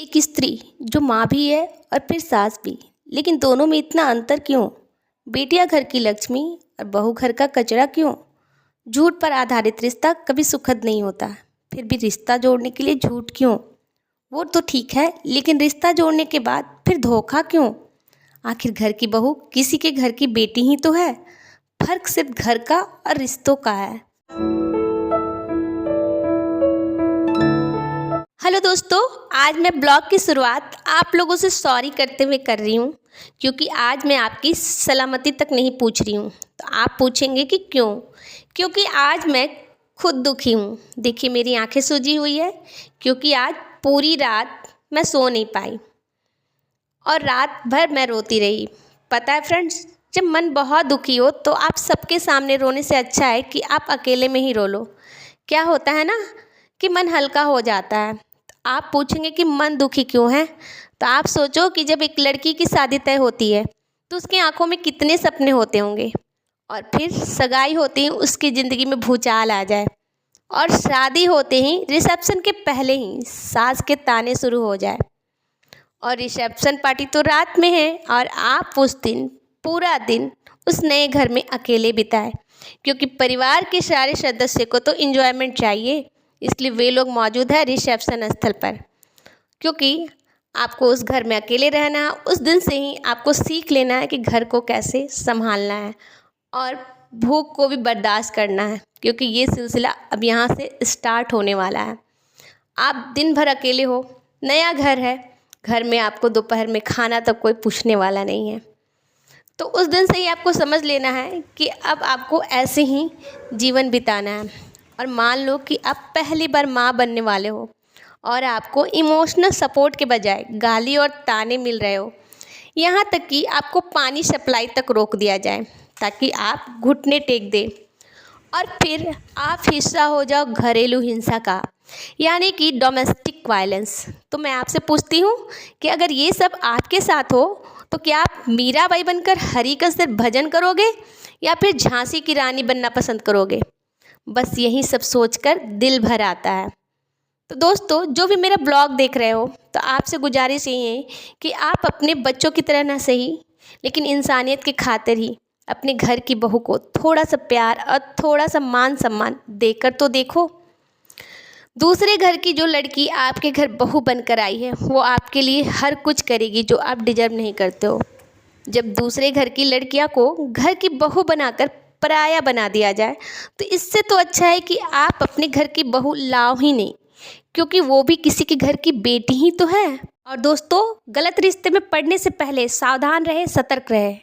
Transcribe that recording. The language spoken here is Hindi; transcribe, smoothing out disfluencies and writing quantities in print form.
एक स्त्री जो माँ भी है और फिर सास भी, लेकिन दोनों में इतना अंतर क्यों? बेटियां घर की लक्ष्मी और बहू घर का कचरा क्यों? झूठ पर आधारित रिश्ता कभी सुखद नहीं होता, फिर भी रिश्ता जोड़ने के लिए झूठ क्यों? वो तो ठीक है, लेकिन रिश्ता जोड़ने के बाद फिर धोखा क्यों? आखिर घर की बहू किसी के घर की बेटी ही तो है। फर्क सिर्फ घर का और रिश्तों का है। हेलो दोस्तों, आज मैं ब्लॉग की शुरुआत आप लोगों से सॉरी करते हुए कर रही हूँ, क्योंकि आज मैं आपकी सलामती तक नहीं पूछ रही हूँ। तो आप पूछेंगे कि क्यों? क्योंकि आज मैं खुद दुखी हूँ। देखिए, मेरी आंखें सूजी हुई है, क्योंकि आज पूरी रात मैं सो नहीं पाई और रात भर मैं रोती रही। पता है फ्रेंड्स, जब मन बहुत दुखी हो तो आप सबके सामने रोने से अच्छा है कि आप अकेले में ही रो लो। क्या होता है ना कि मन हल्का हो जाता है। आप पूछेंगे कि मन दुखी क्यों है? तो आप सोचो कि जब एक लड़की की शादी तय होती है तो उसकी आंखों में कितने सपने होते होंगे, और फिर सगाई होते ही उसकी ज़िंदगी में भूचाल आ जाए, और शादी होते ही रिसेप्शन के पहले ही सास के ताने शुरू हो जाए, और रिसेप्शन पार्टी तो रात में है और आप उस दिन पूरा दिन उस नए घर में अकेले बिताए, क्योंकि परिवार के सारे सदस्य को तो एंजॉयमेंट चाहिए, इसलिए वे लोग मौजूद है रिसेप्शन स्थल पर। क्योंकि आपको उस घर में अकेले रहना है, उस दिन से ही आपको सीख लेना है कि घर को कैसे संभालना है और भूख को भी बर्दाश्त करना है, क्योंकि ये सिलसिला अब यहाँ से स्टार्ट होने वाला है। आप दिन भर अकेले हो, नया घर है, घर में आपको दोपहर में खाना तक कोई पूछने वाला नहीं है। तो उस दिन से ही आपको समझ लेना है कि अब आपको ऐसे ही जीवन बिताना है। और मान लो कि आप पहली बार माँ बनने वाले हो और आपको इमोशनल सपोर्ट के बजाय गाली और ताने मिल रहे हो, यहाँ तक कि आपको पानी सप्लाई तक रोक दिया जाए ताकि आप घुटने टेक दें, और फिर आप हिस्सा हो जाओ घरेलू हिंसा का, यानी कि डोमेस्टिक वायलेंस। तो मैं आपसे पूछती हूँ कि अगर ये सब आपके साथ हो तो क्या आप मीराबाई बनकर हरि का सिर्फ भजन करोगे या फिर झांसी की रानी बनना पसंद करोगे? बस यही सब सोचकर दिल भर आता है। तो दोस्तों, जो भी मेरा ब्लॉग देख रहे हो, तो आपसे गुजारिश यही है कि आप अपने बच्चों की तरह ना सही, लेकिन इंसानियत की खातिर ही अपने घर की बहू को थोड़ा सा प्यार और थोड़ा सा मान सम्मान देकर तो देखो। दूसरे घर की जो लड़की आपके घर बहू बनकर आई है, वो आपके लिए हर कुछ करेगी जो आप डिजर्व नहीं करते हो। जब दूसरे घर की लड़कियां को घर की बहू बनाकर पराया बना दिया जाए, तो इससे तो अच्छा है कि आप अपने घर की बहू लाओ ही नहीं, क्योंकि वो भी किसी के घर की बेटी ही तो है। और दोस्तों, गलत रिश्ते में पड़ने से पहले सावधान रहे, सतर्क रहे।